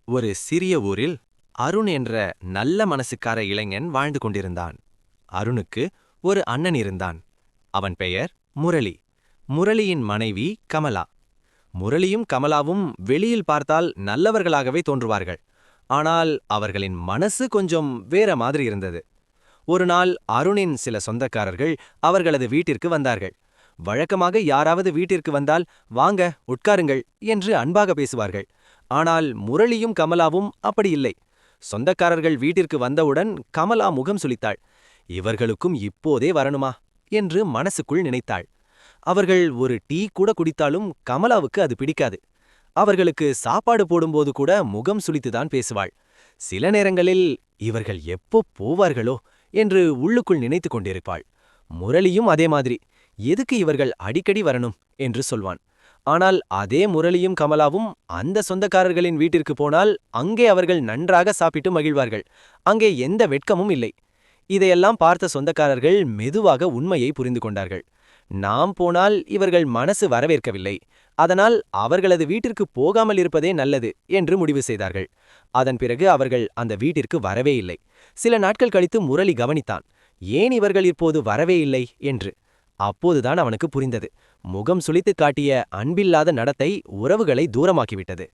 ஒரு சிறிய ஊரில் அருண் என்ற நல்ல மனசுக்கார இளைஞன் வாழ்ந்து கொண்டிருந்தான். அருணுக்கு ஒரு அண்ணன் இருந்தான். அவன் பெயர் முரளி. முரளியின் மனைவி கமலா. முரளியும் கமலாவும் வெளியில் பார்த்தால் நல்லவர்களாகவே தோன்றுவார்கள். ஆனால் அவர்களின் மனசு கொஞ்சம் வேற மாதிரி இருந்தது. ஒரு நாள் அருணின் சில சொந்தக்காரர்கள் அவர்களது வீட்டிற்கு வந்தார்கள். வழக்கமாக யாராவது வீட்டிற்கு வந்தால் வாங்க உட்காருங்கள் என்று அன்பாக பேசுவார்கள். ஆனால் முரளியும் கமலாவும் அப்படி இல்லை. சொந்தக்காரர்கள் வீட்டிற்கு வந்தவுடன் கமலா முகம் சுளித்தாள். இவர்களுக்கும் இப்போதே வரணுமா என்று மனசுக்குள் நினைத்தாள். அவர்கள் ஒரு டீ கூட குடித்தாலும் கமலாவுக்கு அது பிடிக்காது. அவர்களுக்கு சாப்பாடு போடும்போது கூட முகம் சுளித்துதான் பேசுவாள். சில நேரங்களில் இவர்கள் எப்போ போவார்களோ என்று உள்ளுக்குள் நினைத்து கொண்டிருப்பாள். முரளியும் அதே மாதிரி, எதுக்கு இவர்கள் அடிக்கடி வரணும் என்று சொல்வான். ஆனால் அதே முரளியும் கமலாவும் அந்த சொந்தக்காரர்களின் வீட்டிற்கு போனால் அங்கே அவர்கள் நன்றாக சாப்பிட்டு மகிழ்வார்கள். அங்கே எந்த வெட்கமும் இல்லை. இதையெல்லாம் பார்த்த சொந்தக்காரர்கள் மெதுவாக உண்மையை புரிந்து கொண்டார்கள். நாம் போனால் இவர்கள் மனசு வரவேற்கவில்லை, அதனால் அவர்களது வீட்டிற்கு போகாமல் இருப்பதே நல்லது என்று முடிவு செய்தார்கள். அதன் பிறகு அவர்கள் அந்த வீட்டிற்கு வரவே இல்லை. சில நாட்கள் கழித்து முரளி கவனித்தான், ஏன் இவர்கள் இப்போது வரவே இல்லை என்று. அப்போதுதான் அவனுக்கு புரிந்தது, முகம் சுளித்துக் காட்டிய அன்பில்லாத நடத்தை உறவுகளை தூரமாக்கிவிட்டது.